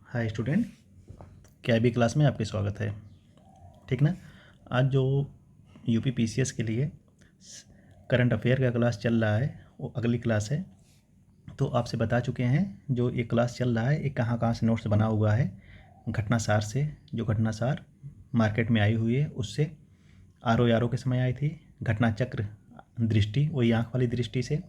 Hi student, कैबी class में आपके स्वागत है। ठीक ना। आज जो यूपी पीसीएस के लिए करंट अफेयर का क्लास चल रहा है वो अगली क्लास है। तो आपसे बता चुके हैं जो ये क्लास चल रहा है ये कहाँ कहाँ से नोट्स बना हुआ है। घटनासार से, जो घटनासार मार्केट में आई हुई है उससे, आर ओ के समय आई थी। घटना चक्र दृष्टि, वही आँख वाली दृष्टि से,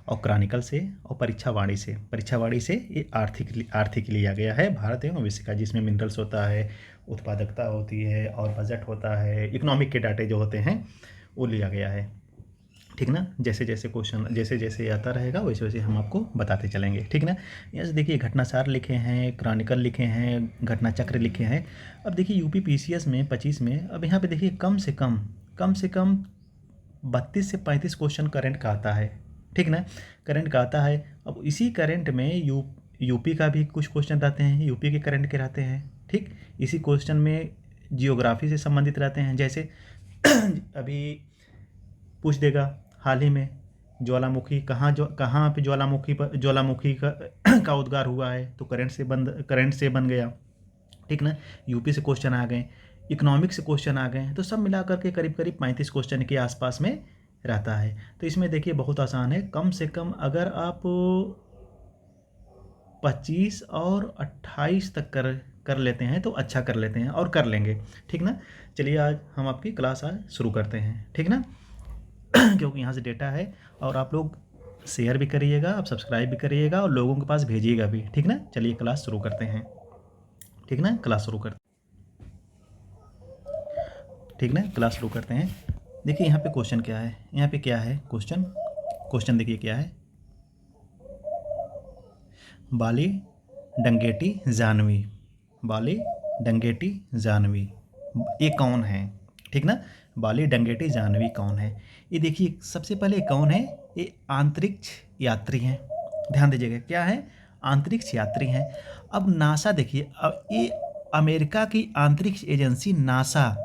और क्रॉनिकल से, और परीक्षावाड़ी से ये आर्थिक लिया गया है भारत एवं भविष्य का, जिसमें मिनरल्स होता है, उत्पादकता होती है और बजट होता है, इकोनॉमिक के डाटे जो होते हैं वो लिया गया है। ठीक ना। जैसे जैसे क्वेश्चन जैसे जैसे आता रहेगा वैसे वैसे हम आपको बताते चलेंगे। ठीक ना। यहाँ से देखिए घटनासार लिखे हैं, क्रॉनिकल लिखे हैं, घटना चक्र लिखे हैं। अब देखिए यूपी पीसीएस में 25 में, अब यहाँ पे देखिए कम से कम 32 से 35 क्वेश्चन करंट का आता है। ठीक ना। करंट का आता है। अब इसी करंट में यूपी का भी कुछ क्वेश्चन रहते हैं, यूपी के करंट के रहते हैं। ठीक। इसी क्वेश्चन में जियोग्राफी से संबंधित रहते हैं। जैसे अभी पूछ देगा हाल ही में ज्वालामुखी कहाँ पे ज्वालामुखी का उद्गार हुआ है, तो करंट से बन गया। ठीक ना। यूपी से क्वेश्चन आ गए, इकोनॉमिक से क्वेश्चन आ गए, तो सब मिलाकर के करीब करीब 35 क्वेश्चन के आसपास में रहता है। तो इसमें देखिए बहुत आसान है। कम से कम अगर आप 25 और 28 तक कर लेते हैं तो अच्छा कर लेते हैं और कर लेंगे। ठीक ना। चलिए आज हम आपकी क्लास आज शुरू करते हैं। ठीक ना। क्योंकि यहाँ से डेटा है और आप लोग शेयर भी करिएगा, आप सब्सक्राइब भी करिएगा और लोगों के पास भेजिएगा भी। ठीक ना। चलिए क्लास शुरू करते हैं। ठीक ना। क्लास शुरू करते ठीक ना। क्लास शुरू करते हैं। देखिए यहाँ पे क्वेश्चन क्या है, यहाँ पे क्या है क्वेश्चन देखिए क्या है। बाली डंगेटी जानवी, बाली डंगेटी जानवी ये कौन है। ठीक ना। बाली डंगेटी जानवी कौन है। ये देखिए सबसे पहले कौन है, ये अंतरिक्ष यात्री हैं। ध्यान दीजिएगा क्या है, अंतरिक्ष यात्री हैं। अब नासा देखिए, अब ये अमेरिका की अंतरिक्ष agency NASA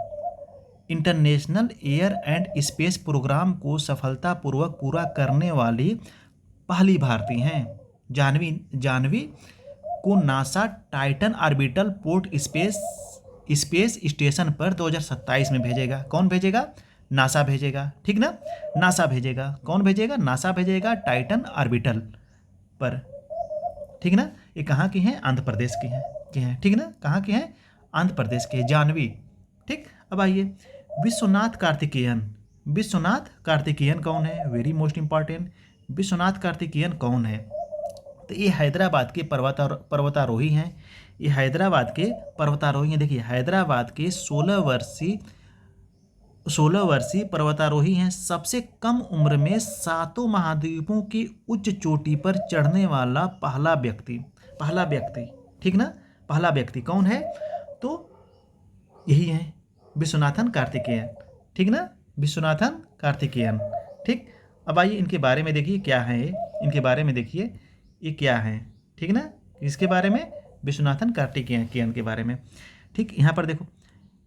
international air and space programme को सफलतापूर्वक पूरा करने वाली पहली भारतीय हैं। जानवी जानवी को NASA Titan orbital port space station पर 2027 में भेजेगा। कौन भेजेगा, नासा भेजेगा। ठीक ना। नासा भेजेगा, कौन भेजेगा, नासा भेजेगा टाइटन ऑर्बिटल पर। ठीक ना। ये कहाँ की हैं, आंध्र प्रदेश की हैं। ठीक ना। कहाँ की हैं, आंध्र प्रदेश के जानवी। ठीक। अब आइए विश्वनाथ कार्तिकेयन कौन है, very most important. Vishwanath Karthikeyan कौन है, तो ये हैदराबाद के पर्वतारोही हैं। ये हैदराबाद के पर्वतारोही हैं। देखिए हैदराबाद के 16 वर्षीय पर्वतारोही हैं। सबसे कम उम्र में 7 महाद्वीपों की उच्च चोटी पर चढ़ने वाला पहला व्यक्ति। ठीक ना। पहला व्यक्ति कौन है, तो यही है विश्वनाथन कार्तिकेयन। ठीक ना। विश्वनाथन कार्तिकेयन। ठीक। अब आइए इनके बारे में देखिए क्या है, इनके बारे में देखिए ये क्या है। ठीक ना। इसके बारे में, विश्वनाथन कार्तिकेयन के बारे में। ठीक। यहाँ पर देखो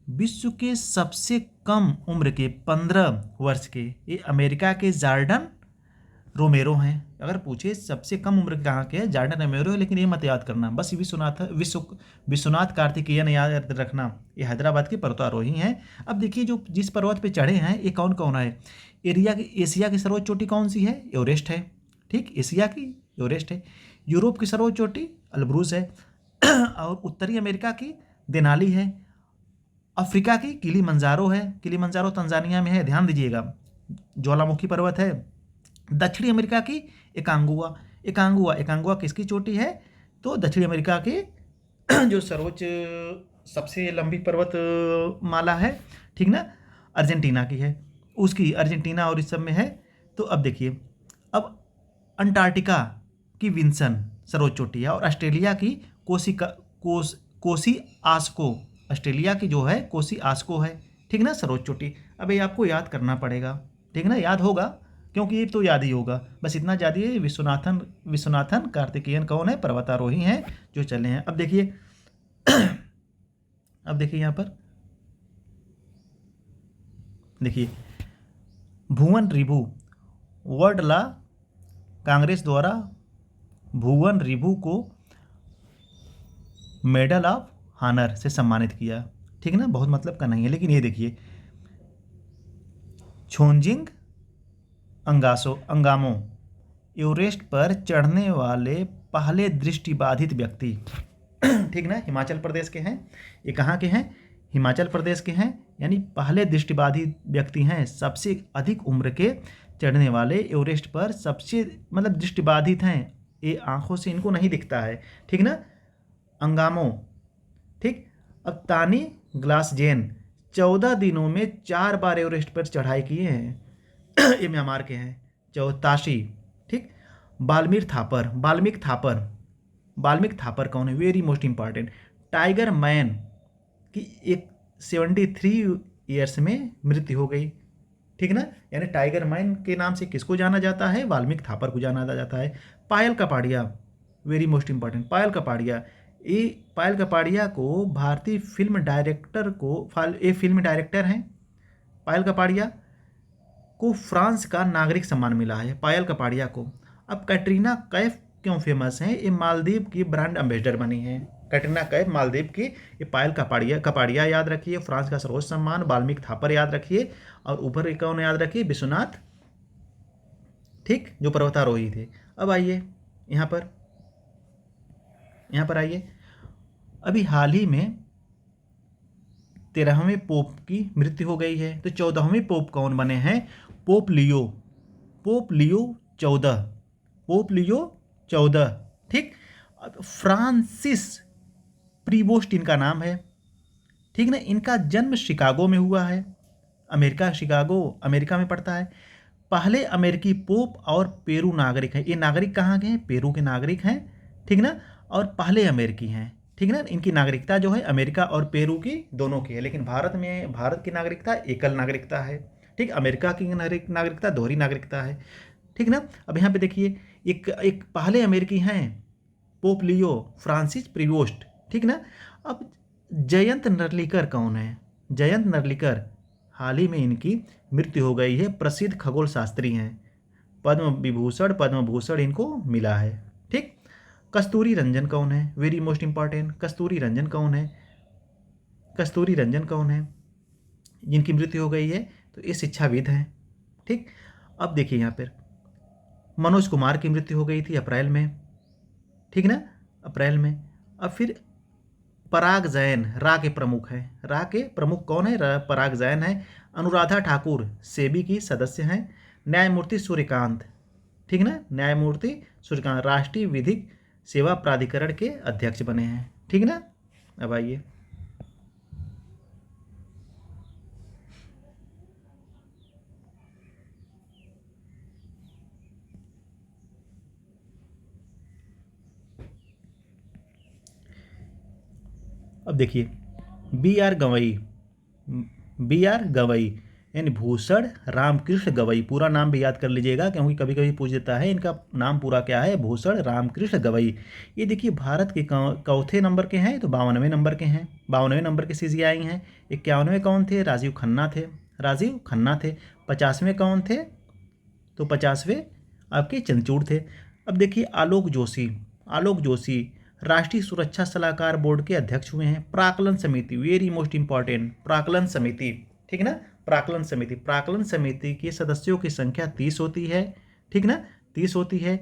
विश्व के सबसे कम उम्र के 15 वर्ष के ये अमेरिका के जॉर्डन रोमेरो हैं। अगर पूछे सबसे कम उम्र कहाँ के हैं, जॉर्डन रोमेरो है, लेकिन ये मत याद करना, बस विश्वनाथ कार्तिकेयन याद रखना। ये हैदराबाद के पर्वतारोही हैं। अब देखिए जो जिस पर्वत पे चढ़े हैं ये कौन कौन है। एशिया की सर्वोच्च चोटी कौन सी है, एवरेस्ट है। ठीक। एशिया की एवरेस्ट है। यूरोप की सर्वोच्च चोटी अल्ब्रूज है। और उत्तरी अमेरिका की देनाली है। अफ्रीका की किलीमंजारो है, किलीमंजारो तंजानिया में है, ध्यान दीजिएगा, ज्वालामुखी पर्वत है। दक्षिणी अमेरिका की एकांगुआ किसकी चोटी है, तो दक्षिणी अमेरिका की जो सर्वोच्च सबसे लंबी पर्वत माला है। ठीक ना। अर्जेंटीना की है, उसकी अर्जेंटीना और इस सब में है। तो अब देखिए, अब अंटार्कटिका की विंसन सर्वोच्च चोटी है, और ऑस्ट्रेलिया की कोसी आस्को, ऑस्ट्रेलिया की जो है कोसी आस्को है। ठीक ना, सर्वोच्च चोटी। अब ये आपको याद करना पड़ेगा। ठीक ना, याद होगा क्योंकि ये तो याद ही होगा, बस इतना याद ही। विश्वनाथन कार्तिकेयन कौन है, पर्वतारोही हैं जो चले हैं। अब देखिए अब देखिए यहाँ पर देखिए भुवन रिभु, वर्ल्ड लॉ कांग्रेस द्वारा भुवन रिभु को मेडल ऑफ हानर से सम्मानित किया। ठीक है ना, बहुत मतलब का नहीं है, लेकिन ये देखिए, छोंजिंग अंगामो एवरेस्ट पर चढ़ने वाले पहले दृष्टिबाधित व्यक्ति। ठीक ना, हिमाचल प्रदेश के हैं, ये कहाँ के हैं, हिमाचल प्रदेश के हैं, यानी पहले दृष्टिबाधित व्यक्ति हैं, सबसे अधिक उम्र के चढ़ने वाले एवरेस्ट पर, सबसे मतलब दृष्टिबाधित हैं, ये आंखों से इनको नहीं दिखता है। ठीक ना, अंगामो। ठीक, अब तानी ग्लासजेन 14 दिनों में 4 बार एवरेस्ट पर चढ़ाई किए हैं। ये म्यांमार के हैं। ताशी। ठीक, बाल्मीक थापर कौन है, very most important. Tiger man की एक 73 ईयर्स में मृत्यु हो गई। ठीक ना, यानी टाइगर मैन के नाम से किसको जाना जाता है, बाल्मीक थापर को जाना जाता है। पायल कपाड़िया, वेरी मोस्ट इंपॉर्टेंट, पायल कपाड़िया। ये पायल कपाड़िया को भारतीय फिल्म डायरेक्टर को, ये फिल्म डायरेक्टर हैं। पायल कपाड़िया को फ्रांस का नागरिक सम्मान मिला है, पायल कपाड़िया को। अब कैटरीना कैफ क्यों फेमस हैं, ये मालदीव की ब्रांड एम्बेसडर बनी है। कैटरीना कैफ मालदीव की, ये पायल कपाड़िया याद रखिए। फ्रांस का सर्वोच्च सम्मान बाल्मीक थापर याद रखिए। और ऊपर कौन याद रखिए, विश्वनाथ, ठीक, जो पर्वतारोही थे। अब आइए यहाँ पर आइए, अभी हाल ही में 13वें पोप की मृत्यु हो गई है, तो 14वें पोप कौन बने हैं, पोप लियो 14। ठीक, फ्रांसिस प्रीवोस्ट इनका नाम है। ठीक ना, इनका जन्म शिकागो में हुआ है, शिकागो अमेरिका में पड़ता है। पहले अमेरिकी पोप और पेरू नागरिक है। ये नागरिक कहाँ के हैं, पेरू के नागरिक हैं। ठीक ना, और पहले अमेरिकी हैं। ठीक ना, इनकी नागरिकता जो है अमेरिका और पेरू की दोनों की है, लेकिन भारत की नागरिकता एकल नागरिकता है। ठीक, अमेरिका की नागरिकता दोहरी नागरिकता है। ठीक ना, अब यहाँ पे देखिए, एक पहले अमेरिकी हैं पोप लियो फ्रांसिस प्रीवोस्ट। ठीक ना, अब जयंत नर्लिकर कौन है, जयंत नर्लिकर हाल ही में इनकी मृत्यु हो गई है, प्रसिद्ध खगोल शास्त्री हैं, पद्म भूषण इनको मिला है। ठीक, कस्तूरी रंजन कौन है, वेरी मोस्ट इंपॉर्टेंट, कस्तूरी रंजन कौन है जिनकी मृत्यु हो गई है, तो ये शिक्षाविद हैं। ठीक, अब देखिए यहाँ पर मनोज कुमार की मृत्यु हो गई थी अप्रैल में। ठीक ना, अप्रैल में। अब फिर पराग जैन रा के प्रमुख हैं, रा के प्रमुख कौन है, पराग जैन है। अनुराधा ठाकुर सेबी की सदस्य हैं। न्यायमूर्ति सूर्यकांत, ठीक ना, न्यायमूर्ति सूर्यकांत राष्ट्रीय विधिक सेवा प्राधिकरण के अध्यक्ष बने हैं। ठीक ना, अब आइए अब देखिए, बी आर गवई यानी भूषण रामकृष्ण गवई, पूरा नाम भी याद कर लीजिएगा क्योंकि कभी कभी पूछ देता है इनका नाम पूरा क्या है, भूषण रामकृष्ण गवई। ये देखिए भारत के चौथे नंबर के हैं, तो 52वें नंबर के हैं, 52वें नंबर के CGI हैं। 51वें कौन थे, राजीव खन्ना थे। 50वें कौन थे, तो 50वें आपके चंद्रचूड़ थे। अब देखिए आलोक जोशी राष्ट्रीय सुरक्षा सलाहकार बोर्ड के अध्यक्ष हुए हैं। प्राक्कलन समिति, वेरी मोस्ट इंपॉर्टेंट, प्राक्कलन समिति। ठीक ना, प्राक्कलन समिति के सदस्यों की संख्या 30 होती है। ठीक ना, 30 होती है।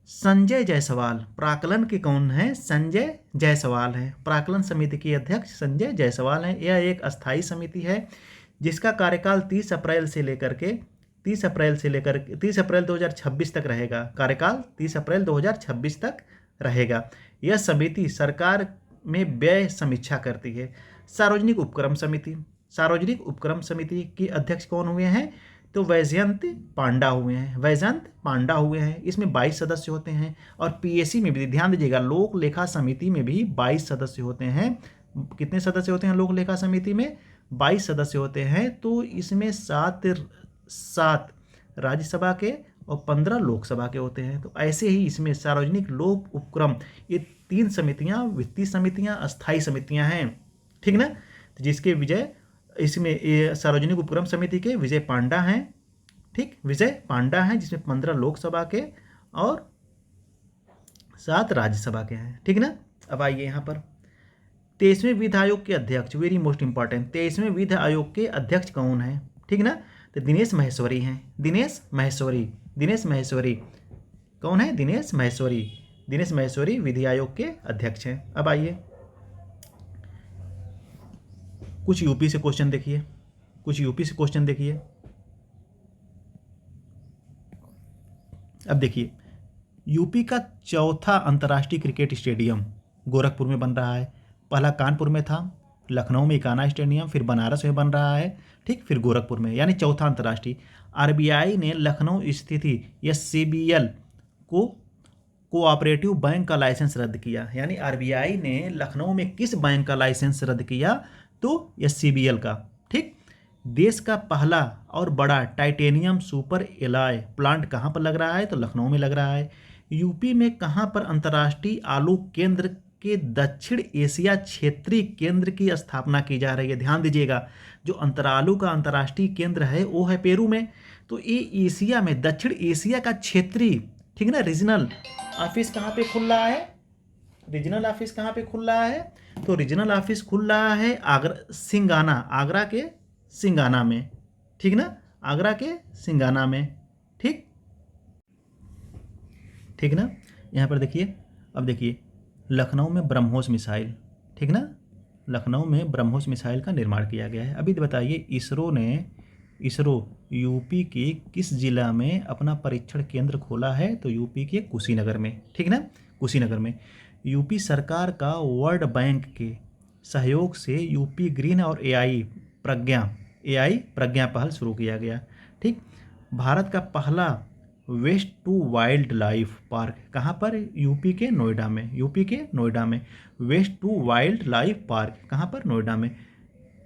संजय जायसवाल प्राक्कलन के कौन है, संजय जायसवाल है, प्राक्कलन समिति के अध्यक्ष संजय जायसवाल हैं। यह एक अस्थायी समिति है जिसका कार्यकाल 30 अप्रैल 2026 तक रहेगा। कार्यकाल 30 अप्रैल 2026 तक रहेगा। यह समिति सरकार में व्यय समीक्षा करती है। सार्वजनिक उपक्रम समिति के अध्यक्ष कौन हुए हैं, तो वैजयंत पांडा हुए हैं। इसमें 22 सदस्य होते हैं। और PSC में भी ध्यान दीजिएगा, लोक लेखा समिति में भी 22 सदस्य होते हैं। कितने सदस्य होते हैं लोक लेखा समिति में, 22 सदस्य होते हैं। तो इसमें 7 राज्यसभा के और 15 लोकसभा के होते हैं। तो ऐसे ही इसमें सार्वजनिक लोक उपक्रम, ये 3 समितियां वित्तीय समितियां, अस्थायी समितियां हैं। ठीक ना, तो जिसके इसमें ये सार्वजनिक उपक्रम समिति के विजय पांडा हैं। ठीक, विजय पांडा हैं, जिसमें 15 लोकसभा के और 7 राज्यसभा के हैं। ठीक ना, अब आइए यहाँ पर 23वें वित्त आयोग के अध्यक्ष, वेरी मोस्ट इंपॉर्टेंट, 23वें वित्त आयोग के अध्यक्ष कौन है? ठीक ना, तो दिनेश माहेश्वरी हैं, दिनेश माहेश्वरी, दिनेश माहेश्वरी कौन है? दिनेश माहेश्वरी, दिनेश माहेश्वरी विधि आयोग के अध्यक्ष हैं। अब आइए कुछ यूपी से क्वेश्चन देखिए, कुछ यूपी से क्वेश्चन देखिए। अब देखिए, यूपी का चौथा अंतर्राष्ट्रीय क्रिकेट स्टेडियम गोरखपुर में बन रहा है। पहला कानपुर में था, लखनऊ में इकाना स्टेडियम, फिर बनारस में बन रहा है, ठीक, फिर गोरखपुर में, यानी चौथा अंतर्राष्ट्रीय। आरबीआई ने लखनऊ स्थित एससीबीएल को कोऑपरेटिव बैंक का लाइसेंस रद्द किया। यानी आरबीआई ने लखनऊ में किस बैंक का लाइसेंस रद्द किया? तो एससीबीएल का, ठीक। देश का पहला और बड़ा टाइटेनियम सुपर एलॉय प्लांट कहाँ पर लग रहा है? तो लखनऊ में लग रहा है। यूपी में कहाँ पर अंतर्राष्ट्रीय आलू केंद्र के दक्षिण एशिया क्षेत्रीय केंद्र की स्थापना की जा रही है? ध्यान दीजिएगा, जो आलू का अंतर्राष्ट्रीय केंद्र है वो है पेरू में। तो ये एशिया में, दक्षिण एशिया का क्षेत्रीय, ठीक है ना, रीजनल ऑफिस कहाँ पे खुल रहा है? रीजनल ऑफिस कहाँ पे खुल रहा है? तो रीजनल ऑफिस खुल रहा है सिंगाना, आगरा के सिंगाना में, ठीक ना, आगरा के सिंगाना में, ठीक, ठीक ना। यहाँ पर देखिए, अब देखिए, लखनऊ में ब्रह्मोस मिसाइल, ठीक ना, लखनऊ में ब्रह्मोस मिसाइल का निर्माण किया गया है। अभी बताइए, इसरो यूपी के किस जिला में अपना परीक्षण केंद्र खोला है? तो यूपी के कुशीनगर में, ठीक ना, कुशीनगर में। यूपी सरकार का वर्ल्ड बैंक के सहयोग से यूपी ग्रीन और एआई प्रज्ञा पहल शुरू किया गया, ठीक। भारत का पहला waste to wildlife park कहाँ पर? यूपी के नोएडा में, यूपी के नोएडा में waste to wildlife park कहाँ पर? नोएडा में।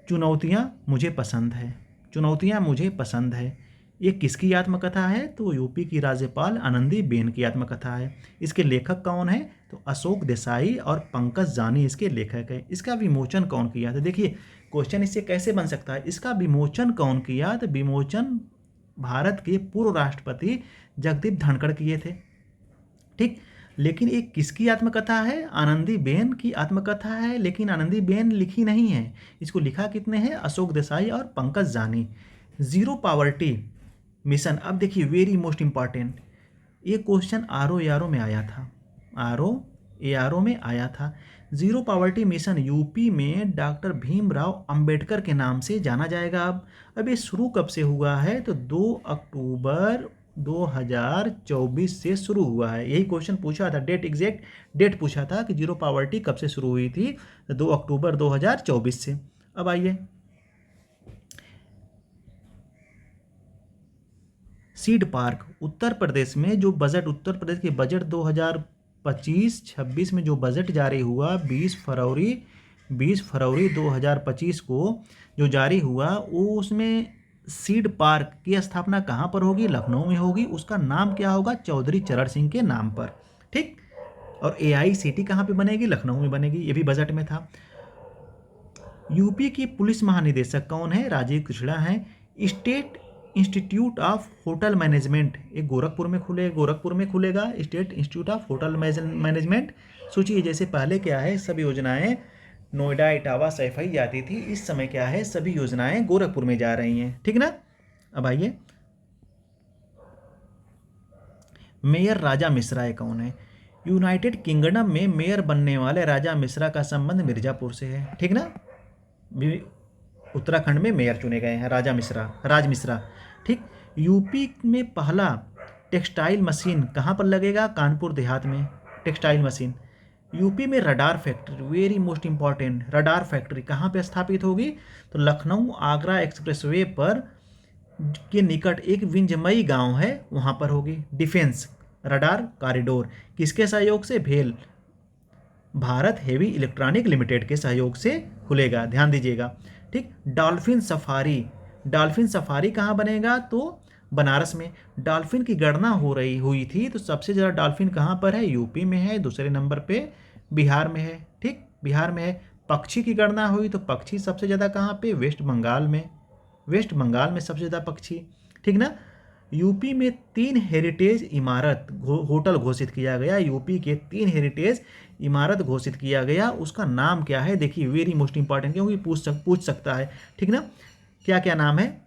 चुनौतियाँ मुझे पसंद है, चुनौतियाँ मुझे पसंद है, ये किसकी आत्मकथा है? तो यूपी की राज्यपाल आनंदीबेन की आत्मकथा है। इसके लेखक कौन है? तो अशोक देसाई और पंकज जानी इसके लेखक है। इसका विमोचन कौन किया? तो देखिए, क्वेश्चन इससे कैसे बन सकता है, इसका विमोचन कौन किया? तो विमोचन भारत के पूर्व राष्ट्रपति जगदीप धनखड़ किए थे, ठीक। लेकिन एक किसकी आत्मकथा है? आनंदीबेन की आत्मकथा है, लेकिन आनंदीबेन लिखी नहीं है, इसको लिखा कितने हैं? अशोक देसाई और पंकज जानी। जीरो पावर्टी मिशन, अब देखिए वेरी मोस्ट इंपॉर्टेंट, ये क्वेश्चन आरओ में आया था, आरओ में आया था। जीरो पावर्टी मिशन यूपी में डॉक्टर भीमराव अंबेडकर के नाम से जाना जाएगा। अब ये शुरू कब से हुआ है? तो 2 अक्टूबर 2024 से शुरू हुआ है। यही क्वेश्चन पूछा था, एग्जैक्ट डेट पूछा था कि जीरो पावर्टी कब से शुरू हुई थी? तो 2 अक्टूबर 2024 से। अब आइए, सीड पार्क, उत्तर प्रदेश में जो बजट, उत्तर प्रदेश के बजट 2025-26 में जो बजट जारी हुआ 20 फरवरी 2025 को जो जारी हुआ, वो उसमें सीड पार्क की स्थापना कहाँ पर होगी? लखनऊ में होगी। उसका नाम क्या होगा? चौधरी चरण सिंह के नाम पर, ठीक। और एआईसीटी कहाँ पे बनेगी? लखनऊ में बनेगी, ये भी बजट में था। यूपी की पुलिस महानिदेशक कौन है? राजीव कृष्णा है। State institute of hotel management एक गोरखपुर में खुलेगा, state institute of hotel management. सोचिए, जैसे पहले क्या है, सभी योजनाएं नोएडा, इटावा, सैफई जाती थी, इस समय क्या है, सभी योजनाएं गोरखपुर में जा रही हैं, ठीक ना। अब आइए, मेयर राजा मिश्रा है कौन है? यूनाइटेड किंगडम में मेयर बनने वाले राजा मिश्रा का संबंध मिर्जापुर से है, ठीक ना। उत्तराखंड में मेयर चुने गए हैं राज मिश्रा, ठीक। यूपी में पहला टेक्सटाइल मशीन कहाँ पर लगेगा? कानपुर देहात में, टेक्सटाइल मशीन। यूपी में radar factory, very most important, radar factory कहाँ पे स्थापित होगी? तो लखनऊ आगरा एक्सप्रेसवे पर के निकट एक विंजमई गांव है, वहाँ पर होगी। डिफेंस रडार कॉरिडोर किसके सहयोग से? भेल भारत हेवी इलेक्ट्रॉनिक लिमिटेड के सहयोग से खुलेगा, ध्यान दीजिएगा, ठीक। डॉल्फिन सफारी कहाँ बनेगा? तो बनारस में। डॉल्फिन की गणना हुई थी, तो सबसे ज़्यादा डॉल्फिन कहाँ पर है? यूपी में है, दूसरे नंबर पे बिहार में है, ठीक, बिहार में है। पक्षी की गणना हुई तो पक्षी सबसे ज़्यादा कहाँ पे? वेस्ट बंगाल में सबसे ज़्यादा पक्षी, ठीक ना। यूपी में 3 हेरिटेज इमारत होटल घोषित किया गया। यूपी के 3 हेरिटेज इमारत घोषित किया गया, उसका नाम क्या है? देखिए वेरी मोस्ट इंपॉर्टेंट, क्योंकि पूछ सकता है, ठीक ना। क्या क्या नाम है?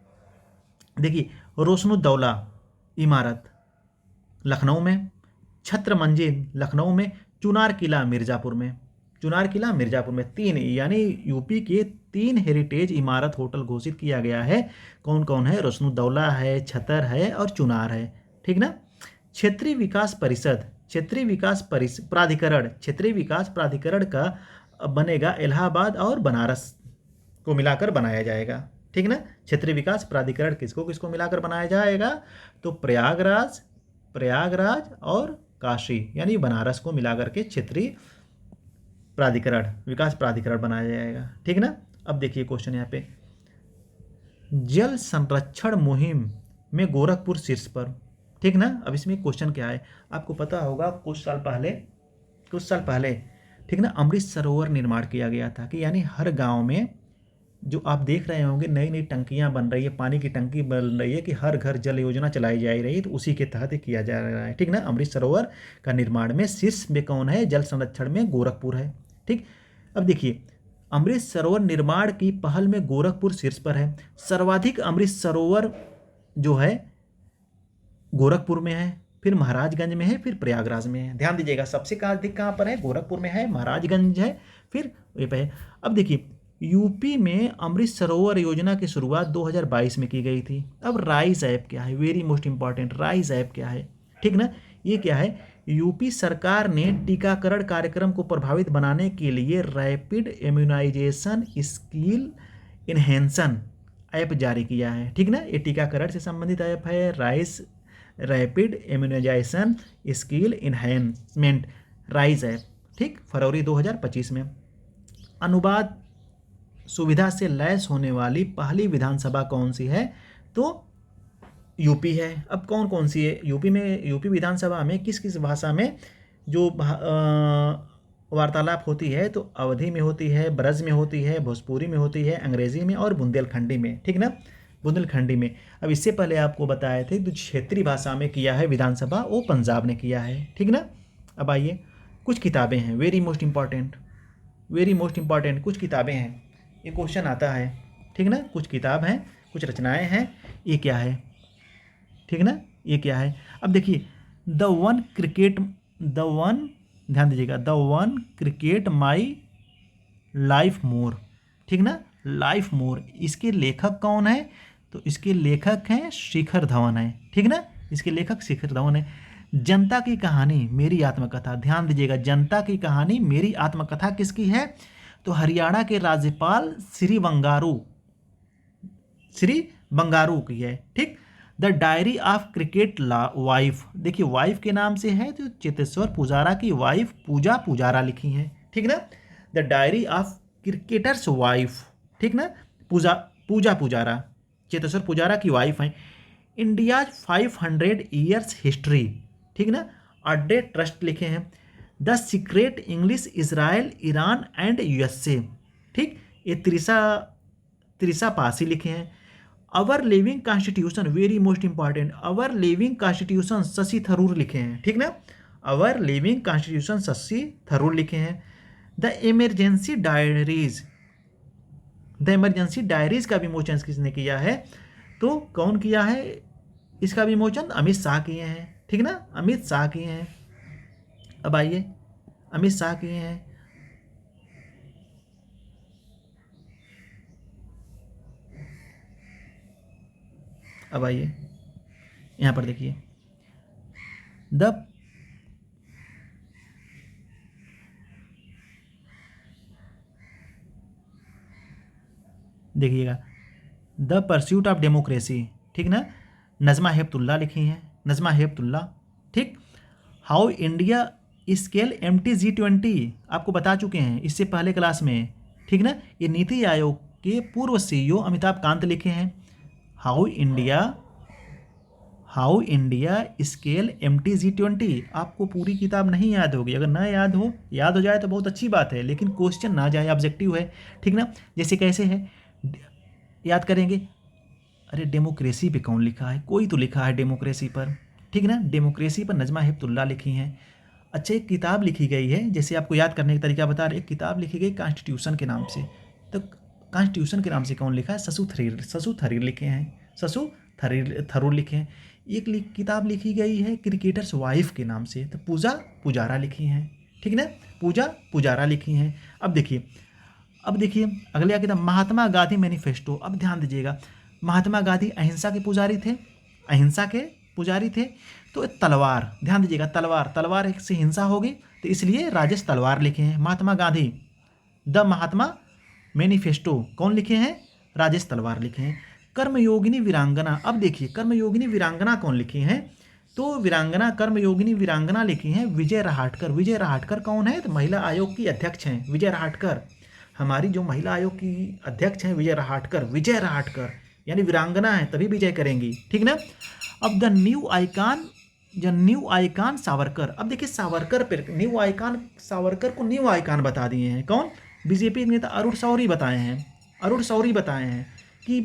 देखिए, रोशनुद्दौला इमारत लखनऊ में, छत्र मंजिल लखनऊ में, चुनार किला मिर्ज़ापुर में। चुनार किला मिर्ज़ापुर में 3, यानी यूपी के 3 हेरिटेज इमारत होटल घोषित किया गया है। कौन कौन है? रोशनुद्दौला है, छतर है और चुनार है, ठीक ना। क्षेत्रीय विकास परिषद, क्षेत्रीय विकास प्राधिकरण, क्षेत्रीय विकास प्राधिकरण का बनेगा इलाहाबाद और बनारस को मिलाकर बनाया जाएगा, ठीक ना। क्षेत्रीय विकास प्राधिकरण किसको किसको मिलाकर बनाया जाएगा? तो प्रयागराज, प्रयागराज और काशी यानी बनारस को मिलाकर के क्षेत्रीय प्राधिकरण, विकास प्राधिकरण बनाया जाएगा, ठीक ना। अब देखिए क्वेश्चन यहाँ पे, जल संरक्षण मुहिम में गोरखपुर शीर्ष पर, ठीक ना। अब इसमें क्वेश्चन क्या है? आपको पता होगा कुछ साल पहले, ठीक ना, अमृत सरोवर निर्माण किया गया था कि यानी हर गांव में, जो आप देख रहे होंगे नई नई टंकियां बन रही है, पानी की टंकी बन रही है कि हर घर जल योजना चलाई जा रही है, तो उसी के तहत किया जा रहा है, ठीक ना। अमृत सरोवर का निर्माण में शीर्ष में कौन है? जल संरक्षण में गोरखपुर है, ठीक। अब देखिए, अमृत सरोवर निर्माण की पहल में गोरखपुर शीर्ष पर है। सर्वाधिक अमृत सरोवर जो है गोरखपुर में है, फिर महाराजगंज में है, फिर प्रयागराज में है। ध्यान दीजिएगा, सबसे अधिक कहाँ पर है? गोरखपुर में है, महाराजगंज है, फिर ये पे है। अब देखिए, यूपी में अमृत सरोवर योजना की शुरुआत 2022 में की गई थी। अब राइज ऐप क्या है? Very most important, rise app क्या है, ठीक ना। ये क्या है? यूपी सरकार ने टीकाकरण कार्यक्रम को प्रभावित बनाने के लिए रैपिड इम्यूनाइजेशन स्किल इन्हेंसन ऐप जारी किया है, ठीक ना। ये टीकाकरण से संबंधित ऐप है, rise rapid immunisation skill enhancement, rise app, ठीक, फरवरी 2025 में। अनुवाद सुविधा से लैस होने वाली पहली विधानसभा कौन सी है? तो यूपी है। अब कौन कौन सी है यूपी में? यूपी विधानसभा में किस किस भाषा में जो वार्तालाप होती है? तो अवधी में होती है, ब्रज में होती है, भोजपुरी में होती है, अंग्रेजी में और बुंदेलखंडी में, ठीक ना, बुंदेलखंडी में। अब इससे पहले आपको बताए थे जो क्षेत्रीय भाषा में किया है विधानसभा, वो पंजाब ने किया है, ठीक ना। अब आइए, कुछ किताबें हैं, very most important, very most important, कुछ किताबें हैं, ये क्वेश्चन आता है, ठीक ना। कुछ किताब हैं, कुछ रचनाएं हैं, ये क्या है, ठीक ना, ये क्या है? अब देखिए, द वन ध्यान दीजिएगा, the one cricket my life more, ठीक ना, लाइफ मोर। इसके लेखक कौन है? तो इसके लेखक हैं शिखर धवन है, ठीक ना, इसके लेखक शिखर धवन है। जनता की कहानी मेरी आत्मकथा, ध्यान दीजिएगा, जनता की कहानी मेरी आत्मकथा किसकी है? तो हरियाणा के राज्यपाल श्री बंगारू की है, ठीक। The diary of cricket wife, देखिए वाइफ के नाम से है, तो चेतेश्वर पुजारा की वाइफ पूजा पुजारा लिखी है, ठीक ना। The diary of cricketers wife, ठीक ना, पूजा पुजारा, चेतेश्वर पुजारा की वाइफ है। इंडियाज 500 ईयर्स हिस्ट्री, ठीक ना, अड्डे ट्रस्ट लिखे हैं। The secret English Israel Iran and USA, ठीक, ये त्रिशा पासी लिखे हैं। Our living constitution, very most important, our living constitution Shashi Tharoor लिखे हैं, ठीक ना, our living constitution Shashi Tharoor लिखे हैं। द इमरजेंसी डायरीज का विमोचन किसने किया है? तो कौन किया है इसका विमोचन? अमित शाह किए हैं, ठीक ना, अमित शाह किए हैं। अब आइए, अमित शाह किए हैं। अब आइए यहाँ पर देखिए, देखिएगा, द परस्यूट ऑफ डेमोक्रेसी, ठीक ना, नज़मा हेपतुल्ला लिखी हैं, नज़मा हेपतुल्ला, ठीक। हाउ इंडिया स्केल MTG20 आपको बता चुके हैं इससे पहले क्लास में, ठीक ना, ये नीति आयोग के पूर्व CEO अमिताभ कांत लिखे हैं। हाउ इंडिया स्केल MTG20, आपको पूरी किताब नहीं याद होगी, अगर ना याद हो जाए तो बहुत अच्छी बात है, लेकिन क्वेश्चन ना जाए, ऑब्जेक्टिव है, ठीक ना। जैसे कैसे है, याद करेंगे, अरे डेमोक्रेसी पे कौन लिखा है? कोई तो लिखा है डेमोक्रेसी पर, ठीक है ना। डेमोक्रेसी पर नजमा हेपतुल्ला लिखी हैं। अच्छा, एक किताब लिखी गई है, जैसे आपको याद करने का तरीका बता रहे, एक किताब लिखी गई कॉन्स्टिट्यूशन के नाम से। तो कॉन्स्टिट्यूशन के नाम से कौन लिखा है? शशु थरूर लिखे हैं। शशु थरूर लिखे हैं। एक किताब लिखी गई है क्रिकेटर्स वाइफ के नाम से, तो पूजा पुजारा लिखी हैं, ठीक ना। पूजा पुजारा लिखी हैं। अब देखिए अगले किताब महात्मा गांधी मैनिफेस्टो। अब ध्यान दीजिएगा, महात्मा गांधी अहिंसा के पुजारी थे, अहिंसा के पुजारी थे। तो तलवार, ध्यान दीजिएगा, तलवार एक से हिंसा होगी, तो इसलिए राजेश तलवार लिखे हैं। Mahatma Gandhi the Mahatma manifesto कौन लिखे हैं? राजेश तलवार लिखे हैं। कर्मयोगिनी वीरांगना, अब देखिए कर्मयोगिनी वीरांगना कौन लिखी हैं? तो कर्मयोगिनी वीरांगना लिखी हैं विजय रहाटकर। विजय रहाटकर कौन है? तो महिला आयोग की अध्यक्ष हैं विजय रहाटकर। हमारी जो महिला आयोग की अध्यक्ष हैं विजय रहाटकर यानी वीरांगना है, तभी विजय करेंगी, ठीक ना। अब द न्यू आइकान सावरकर। अब देखिए सावरकर पर सावरकर को न्यू आइकान बता दिए हैं। कौन? बीजेपी नेता अरुण शौरी बताए हैं कि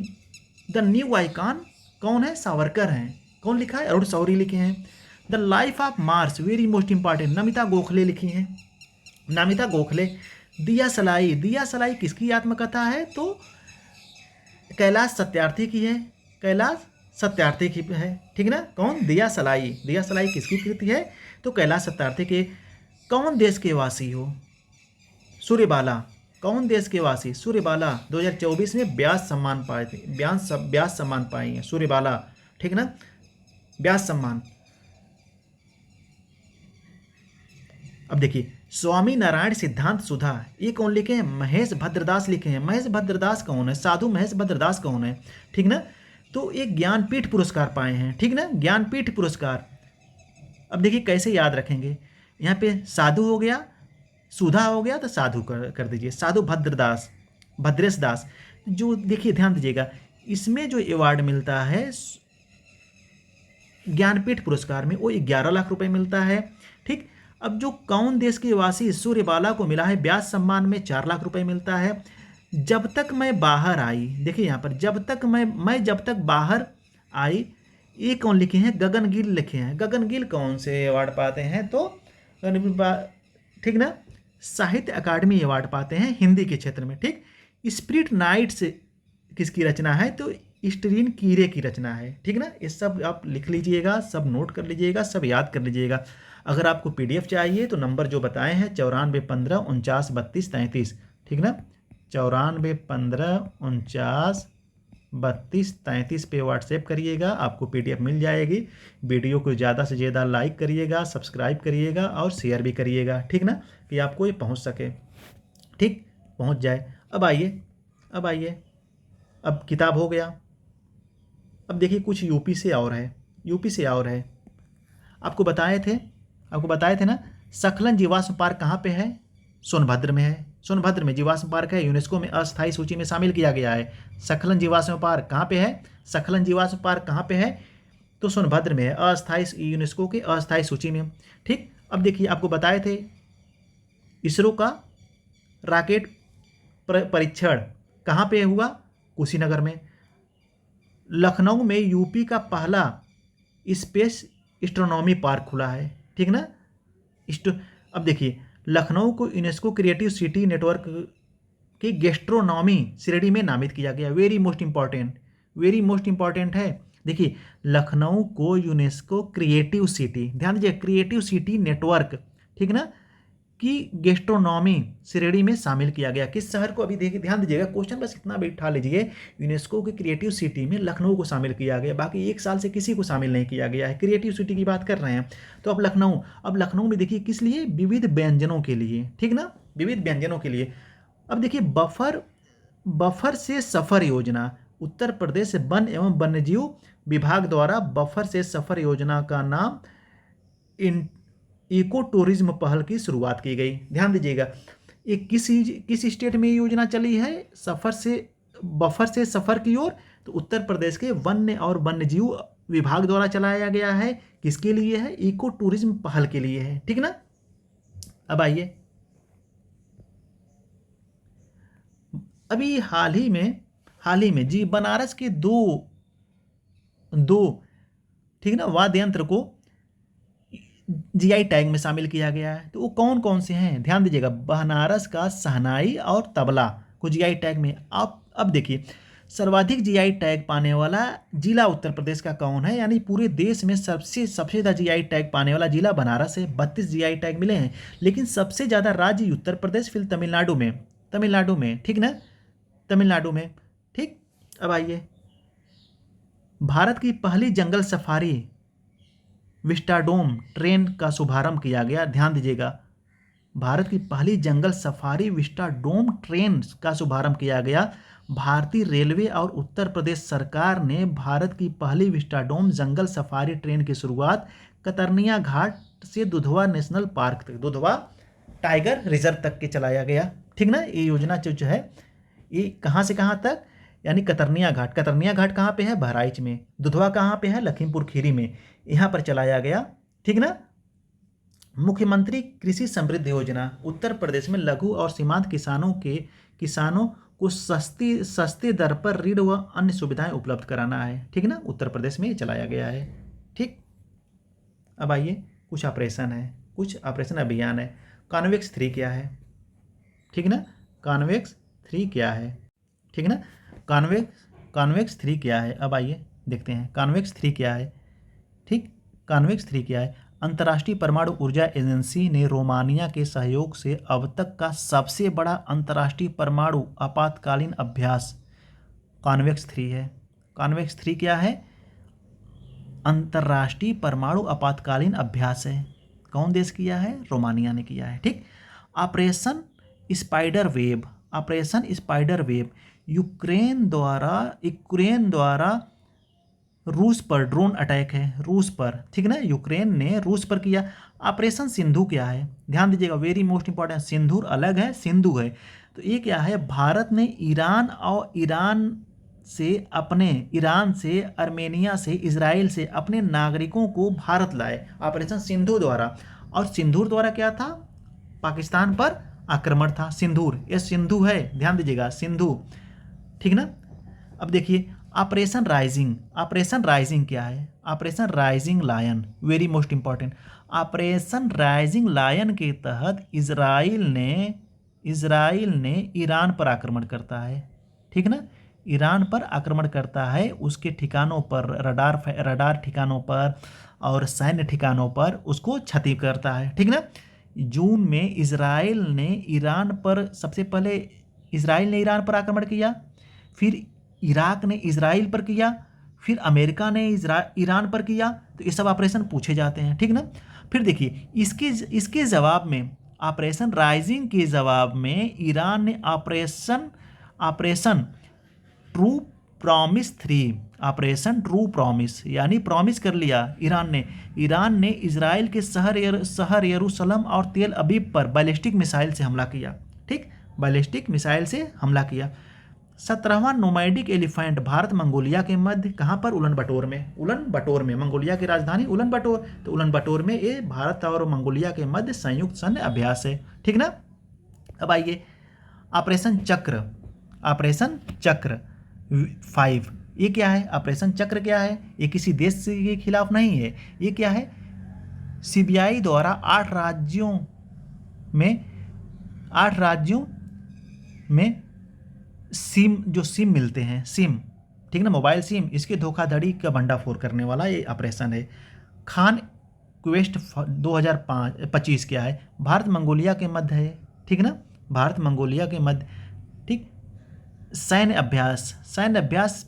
द न्यू आइकान कौन है? सावरकर हैं। कौन लिखा है? अरुण शौरी लिखे हैं। The life of Mars very most important, Namita Gokhale लिखी हैं। नमिता गोखले। दिया सलाई किसकी आत्मकथा है? तो कैलाश सत्यार्थी की है। कैलाश सत्यार्थी की है, ठीक ना। कौन? दिया सलाई किसकी कृति है? तो कैलाश सत्यार्थी के। कौन देश के वासी हो? सूर्यबाला। कौन देश के वासी? सूर्यबाला 2024 में व्यास सम्मान पाए थे, व्यास सम्मान पाई हैं सूर्यबाला, ठीक ना, व्यास सम्मान। अब देखिए स्वामी नारायण सिद्धांत सुधा, ये कौन लिखे हैं? महेश भद्रदास लिखे हैं। महेश भद्रदास कौन है? साधु महेश भद्रदास कौन है, ठीक ना। तो एक ज्ञानपीठ पुरस्कार पाए हैं, ठीक ना, ज्ञानपीठ पुरस्कार। अब देखिए कैसे याद रखेंगे, यहाँ पे साधु हो गया, सुधा हो गया, तो साधु कर दीजिए, साधु भद्रेश दास। जो देखिए ध्यान दीजिएगा, इसमें जो अवार्ड मिलता है ज्ञानपीठ पुरस्कार में, वो 11 लाख रुपए मिलता है, ठीक। अब जो कौन देश के वासी सूर्यबाला को मिला है व्यास सम्मान में 4 लाख रुपए मिलता है। जब तक मैं बाहर आई, देखिए यहाँ पर जब तक बाहर आई, ये कौन लिखे हैं? गगन गिल लिखे हैं। गगन गिल कौन से अवार्ड पाते हैं? तो ठीक ना, साहित्य अकादमी अवार्ड पाते हैं हिंदी के क्षेत्र में, ठीक। स्पिरिट नाइट्स किसकी रचना है? तो स्टरीन कीरे की रचना है, ठीक ना। ये सब आप लिख लीजिएगा, सब नोट कर लीजिएगा, सब याद कर लीजिएगा। अगर आपको PDF चाहिए तो नंबर जो बताए हैं 9415493233, ठीक ना, 9415493233 पे व्हाट्सएप करिएगा, आपको PDF मिल जाएगी। वीडियो को ज़्यादा से ज़्यादा लाइक करिएगा, सब्सक्राइब करिएगा और शेयर भी करिएगा, ठीक ना, कि आपको ये पहुंच सके, ठीक, पहुंच जाए। अब आइए अब किताब हो गया। अब देखिए कुछ यूपी से और है। आपको बताए थे ना, सखलन जीवाश्म पार्क कहाँ पे है? सोनभद्र में है। सोनभद्र में जीवाश्म पार्क है, यूनेस्को में अस्थायी सूची में शामिल किया गया है। सखलन जीवाश्म पार्क कहाँ पे है? तो सोनभद्र में है, यूनेस्को के अस्थायी सूची में, ठीक। अब देखिए आपको बताए थे इसरो का रॉकेट परीक्षण कहाँ पे हुआ? कुशीनगर में। लखनऊ में यूपी का पहला स्पेस एस्ट्रोनॉमी पार्क खुला है, ठीक ना। अब देखिए लखनऊ को यूनेस्को क्रिएटिव सिटी नेटवर्क की गैस्ट्रोनॉमी श्रेणी में नामित किया गया। वेरी मोस्ट इंपॉर्टेंट है। देखिए लखनऊ को यूनेस्को क्रिएटिव सिटी, ध्यान दीजिए, क्रिएटिव सिटी नेटवर्क, ठीक ना, की गैस्ट्रोनॉमी श्रेणी में शामिल किया गया। किस शहर को? अभी देखिए ध्यान दीजिएगा, क्वेश्चन बस इतना बैठा लीजिए, यूनेस्को की क्रिएटिव सिटी में लखनऊ को शामिल किया गया, बाकी एक साल से किसी को शामिल नहीं किया गया है। क्रिएटिव सिटी की बात कर रहे हैं। तो अब लखनऊ में देखिए किस लिए? विविध व्यंजनों के लिए, ठीक ना, विविध व्यंजनों के लिए। अब देखिए बफर से सफर योजना, उत्तर प्रदेश वन एवं वन्यजीव विभाग द्वारा बफर से सफर योजना का नाम इको टूरिज्म पहल की शुरुआत की गई। ध्यान दीजिएगा, ये किस स्टेट में योजना चली है? बफर से सफर की ओर, तो उत्तर प्रदेश के वन्य और वन्यजीव विभाग द्वारा चलाया गया है। किसके लिए है? इको टूरिज्म पहल के लिए है, ठीक ना। अब आइए, अभी हाल ही में जी बनारस के 2 दो, ठीक ना, वाद्य यंत्र को जीआई टैग में शामिल किया गया है। तो वो कौन कौन से हैं, ध्यान दीजिएगा। बनारस का शहनाई और तबला को जीआई टैग में। आप अब देखिए, सर्वाधिक जीआई टैग पाने वाला जिला उत्तर प्रदेश का कौन है, यानी पूरे देश में सबसे ज़्यादा जीआई टैग पाने वाला जिला बनारस है, 32 जीआई टैग मिले हैं। लेकिन सबसे ज़्यादा राज्य उत्तर प्रदेश, फिर तमिलनाडु में, ठीक ना, तमिलनाडु में, ठीक। अब आइए, भारत की पहली जंगल सफारी विस्टाडोम ट्रेन का शुभारंभ किया गया। ध्यान दीजिएगा, भारत की पहली जंगल सफारी विस्टाडोम ट्रेन का शुभारंभ किया गया। भारतीय रेलवे और उत्तर प्रदेश सरकार ने भारत की पहली विस्टाडोम जंगल सफारी ट्रेन की शुरुआत कतरनिया घाट से दुधवा नेशनल पार्क तक, दुधवा टाइगर रिजर्व तक के चलाया गया, ठीक ना। ये योजना जो है ये कहाँ से कहाँ तक, यानी कतरनिया घाट कहाँ पे है, बहराइच में। दुधवा कहाँ पे है, लखीमपुर खीरी में, यहाँ पर चलाया गया, ठीक ना। मुख्यमंत्री कृषि समृद्धि योजना, उत्तर प्रदेश में लघु और सीमांत किसानों को सस्ते दर पर ऋण व अन्य सुविधाएं उपलब्ध कराना है, ठीक ना, उत्तर प्रदेश में चलाया गया है, ठीक। अब आइए, कुछ ऑपरेशन अभियान है। कॉन्वेक्स 3 क्या है, ठीक ना, कॉन्वेक्स 3 क्या है, ठीक ना, कॉन्वेक्स 3 क्या है। अब आइए देखते हैं कॉन्वेक्स 3 क्या है, ठीक। कॉन्वेक्स 3 क्या है। अंतर्राष्ट्रीय परमाणु ऊर्जा एजेंसी ने रोमानिया के सहयोग से अब तक का सबसे बड़ा अंतर्राष्ट्रीय परमाणु आपातकालीन अभ्यास कॉन्वेक्स 3 है। कॉन्वेक्स 3 क्या है, अंतर्राष्ट्रीय परमाणु आपातकालीन अभ्यास है। कौन देश किया है, रोमानिया ने किया है, ठीक। ऑपरेशन स्पाइडर वेब यूक्रेन द्वारा रूस पर ड्रोन अटैक है, रूस पर, ठीक ना, यूक्रेन ने रूस पर किया। ऑपरेशन सिंधु क्या है, ध्यान दीजिएगा, वेरी मोस्ट इंपॉर्टेंट। सिंधुर अलग है, सिंधु है। तो ये क्या है, भारत ने ईरान से अर्मेनिया से इजराइल से अपने नागरिकों को भारत लाए ऑपरेशन सिंधु द्वारा। और सिंधुर द्वारा क्या था, पाकिस्तान पर आक्रमण था। सिंधुर, ये सिंधु है, ध्यान दीजिएगा, सिंधु, ठीक ना। अब देखिए ऑपरेशन राइजिंग क्या है, operation rising lion, very most important. Operation rising lion के तहत इजराइल ने ईरान पर आक्रमण करता है, ठीक ना, ईरान पर आक्रमण करता है, उसके ठिकानों पर, रडार ठिकानों पर और सैन्य ठिकानों पर उसको क्षति करता है, ठीक ना। जून में इजराइल ने ईरान पर आक्रमण किया, फिर इराक ने इजराइल पर किया, फिर अमेरिका ने ईरान पर किया। तो ये सब ऑपरेशन पूछे जाते हैं, ठीक ना। फिर देखिए इसके जवाब में, ऑपरेशन राइजिंग के जवाब में ईरान ने ऑपरेशन ट्रू प्रॉमिस यानी प्रॉमिस कर लिया ईरान ने इजराइल के शहर यरूशलेम और तेल अबीब पर बैलिस्टिक मिसाइल से हमला किया, ठीक, बैलिस्टिक मिसाइल से हमला किया। 17वां नोमैडिक एलिफेंट भारत मंगोलिया के मध्य, कहाँ पर, उलन बटोर में, मंगोलिया की राजधानी उलन बटोर। तो उलन बटोर में ये भारत और मंगोलिया के मध्य संयुक्त सैन्य अभ्यास है, ठीक ना। अब आइए ऑपरेशन चक्र 5, ये क्या है, ऑपरेशन चक्र क्या है, ये किसी देश के खिलाफ नहीं है। ये क्या है, सीबीआई द्वारा 8 राज्यों में सिम मिलते हैं, ठीक ना, मोबाइल सिम, इसके धोखाधड़ी का भंडाफोड़ करने वाला ये ऑपरेशन है। खान क्वेस्ट 2025 क्या है, भारत मंगोलिया के मध्य है, ठीक ना, भारत मंगोलिया के मध्य, ठीक। सैन्य अभ्यास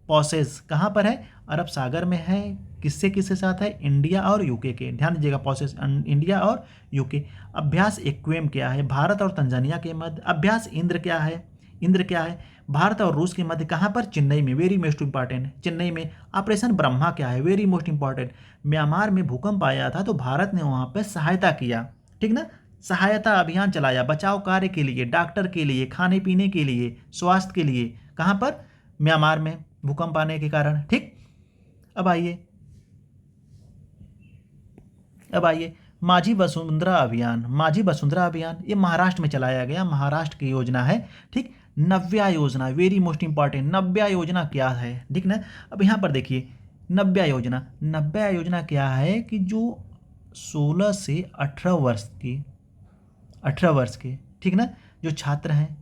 पॉसेज कहाँ पर है, अरब सागर में है। किसके साथ है, इंडिया और यूके के, ध्यान दीजिएगा, पॉसेज इंडिया और यूके। अभ्यास एक्वेम क्या है, भारत और तंजानिया के मध्य। अभ्यास इंद्र क्या है, भारत और रूस के मध्य, कहाँ पर, चेन्नई में, वेरी मोस्ट इंपॉर्टेंट, चेन्नई में। ऑपरेशन ब्रह्मा क्या है, वेरी मोस्ट इंपॉर्टेंट, म्यांमार में भूकंप आया था तो भारत ने वहाँ पर सहायता किया, ठीक ना, सहायता अभियान चलाया, बचाव कार्य के लिए, डॉक्टर के लिए, खाने पीने के लिए, स्वास्थ्य के लिए, कहाँ पर, म्यांमार में भूकंप आने के कारण, ठीक। अब आइए माझी वसुंधरा अभियान, ये महाराष्ट्र में चलाया गया, महाराष्ट्र की योजना है, ठीक। नव्या योजना, वेरी मोस्ट इंपॉर्टेंट, नव्या योजना क्या है, ठीक ना। अब यहाँ पर देखिए, नब्या योजना, नब्या योजना क्या है कि जो 16 से 18 वर्ष के, ठीक ना, जो छात्र हैं,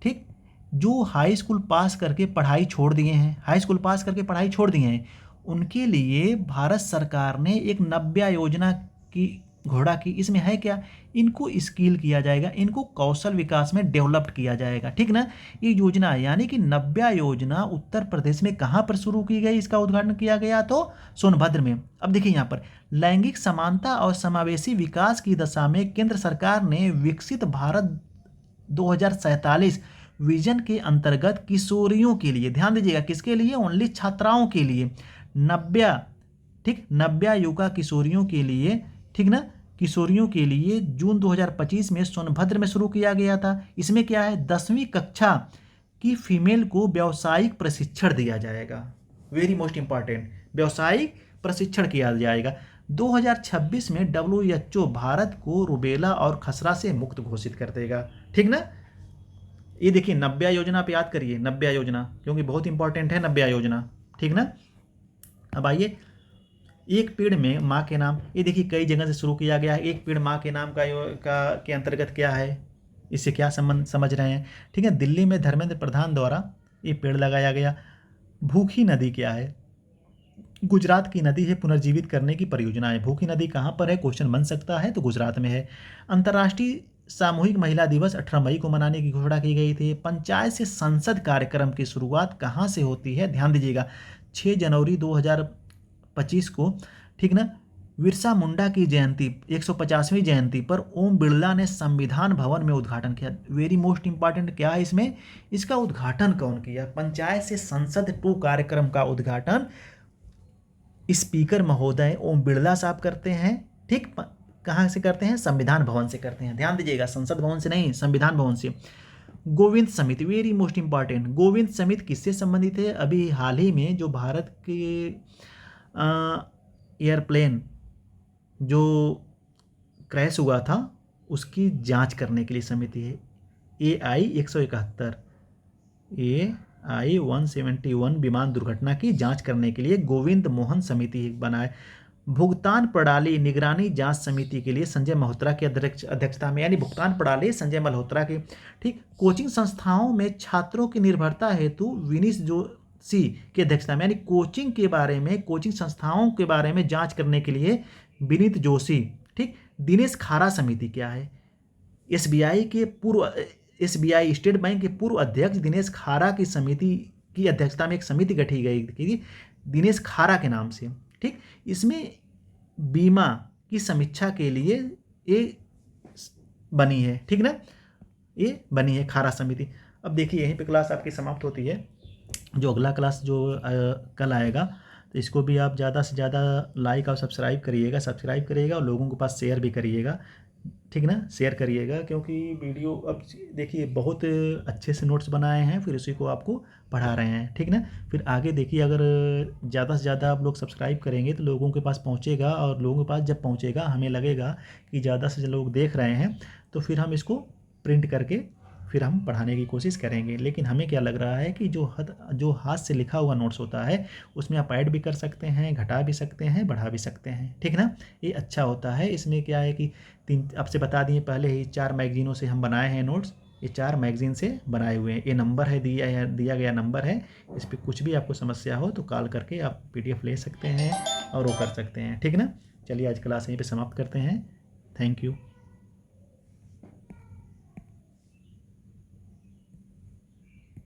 ठीक, जो हाई स्कूल पास करके पढ़ाई छोड़ दिए हैं, हाई स्कूल पास करके पढ़ाई छोड़ दिए हैं, उनके लिए भारत सरकार ने एक नब्या योजना की घोषणा की। इसमें है क्या, इनको स्किल किया जाएगा, इनको कौशल विकास में डेवलप्ड किया जाएगा, ठीक ना। ये योजना यानी कि नब्या योजना उत्तर प्रदेश में कहाँ पर शुरू की गई, इसका उद्घाटन किया गया तो सोनभद्र में। अब देखिए यहाँ पर लैंगिक समानता और समावेशी विकास की दिशा में केंद्र सरकार ने विकसित भारत 2047 विजन के अंतर्गत किशोरियों के लिए, ध्यान दीजिएगा किसके लिए, ओनली छात्राओं के लिए, नब्या, ठीक, नब्या युगा किशोरियों के लिए, ठीक ना, किशोरियों के लिए जून 2025 में सोनभद्र में शुरू किया गया था। इसमें क्या है, 10वीं कक्षा की फीमेल को व्यावसायिक प्रशिक्षण दिया जाएगा, वेरी मोस्ट इंपॉर्टेंट, व्यावसायिक प्रशिक्षण किया जाएगा। 2026 में WHO भारत को रुबेला और खसरा से मुक्त घोषित कर देगा, ठीक ना। ये देखिए नब्या योजना आप याद करिए, नब्या योजना क्योंकि बहुत इंपॉर्टेंट है नब्या योजना, ठीक ना। अब आइए, एक पेड़ में माँ के नाम, ये देखिए कई जगह से शुरू किया गया है। एक पेड़ माँ के नाम के अंतर्गत क्या है, इससे क्या संबंध समझ रहे हैं, ठीक है। दिल्ली में धर्मेंद्र प्रधान द्वारा ये पेड़ लगाया गया। भूखी नदी क्या है, गुजरात की नदी है, पुनर्जीवित करने की परियोजना है। भूखी नदी कहाँ पर है, क्वेश्चन बन सकता है, तो गुजरात में है। अंतर्राष्ट्रीय सामूहिक महिला दिवस 18 मई को मनाने की घोषणा की गई थी। पंचायत से संसद कार्यक्रम की शुरुआत कहाँ से होती है, ध्यान दीजिएगा 6 जनवरी 2025 को, ठीक ना। बिरसा मुंडा की जयंती 150वीं जयंती पर ओम बिरला ने संविधान भवन में उद्घाटन किया। वेरी मोस्ट इंपॉर्टेंट क्या है इसमें, इसका उद्घाटन कौन किया, पंचायत से संसद 2 कार्यक्रम का उद्घाटन स्पीकर महोदय ओम बिरला साहब करते हैं, ठीक। कहाँ से करते हैं, संविधान भवन से करते हैं, ध्यान दीजिएगा संसद भवन से नहीं, संविधान भवन से। गोविंद समिति, वेरी मोस्ट इंपॉर्टेंट, गोविंद समिति किससे संबंधित है, अभी हाल ही में जो भारत के एयरप्लेन जो क्रैश हुआ था उसकी जांच करने के लिए समिति है। AI 171, AI 171 विमान दुर्घटना की जांच करने के लिए गोविंद मोहन समिति बनाए। भुगतान प्रणाली निगरानी जांच समिति के लिए संजय मल्होत्रा की अध्यक्षता में, यानी भुगतान प्रणाली संजय मल्होत्रा की, ठीक। कोचिंग संस्थाओं में छात्रों की निर्भरता हेतु विनीश जोशी की अध्यक्षता में, यानी कोचिंग के बारे में, कोचिंग संस्थाओं के बारे में जांच करने के लिए विनीत जोशी, ठीक। दिनेश खारा समिति क्या है, SBI स्टेट बैंक के पूर्व अध्यक्ष दिनेश खारा की समिति की अध्यक्षता में एक समिति गठी गई थी दिनेश खारा के नाम से, ठीक। इसमें बीमा की समीक्षा के लिए ये बनी है, ठीक ना, ये बनी है खारा समिति। अब देखिए यहीं पे क्लास आपकी समाप्त होती है। जो अगला क्लास जो कल आएगा तो इसको भी आप ज़्यादा से ज़्यादा लाइक और सब्सक्राइब करिएगा और लोगों के पास शेयर भी करिएगा, ठीक ना, शेयर करिएगा, क्योंकि वीडियो अब देखिए बहुत अच्छे से नोट्स बनाए हैं, फिर उसी को आपको पढ़ा रहे हैं, ठीक ना। फिर आगे देखिए अगर ज़्यादा से ज़्यादा आप लोग सब्सक्राइब करेंगे तो लोगों के पास पहुंचेगा, और लोगों के पास जब पहुंचेगा हमें लगेगा कि ज़्यादा से ज़्यादा लोग देख रहे हैं, तो फिर हम इसको प्रिंट करके फिर हम पढ़ाने की कोशिश करेंगे। लेकिन हमें क्या लग रहा है कि जो हाथ से लिखा हुआ नोट्स होता है उसमें आप ऐड भी कर सकते हैं, घटा भी सकते हैं, बढ़ा भी सकते हैं, ठीक ना, ये अच्छा होता है। इसमें क्या है कि 3 आपसे बता दिए पहले ही 4 मैगजीनों से हम बनाए हैं नोट्स, ये 4 मैगजीन से बनाए हुए हैं। ये नंबर है दिया गया नंबर है, इस पर कुछ भी आपको समस्या हो तो कॉल करके आप PDF ले सकते हैं और वो कर सकते हैं, ठीक ना। चलिए आज क्लास यहीं पे समाप्त करते हैं। Thank you.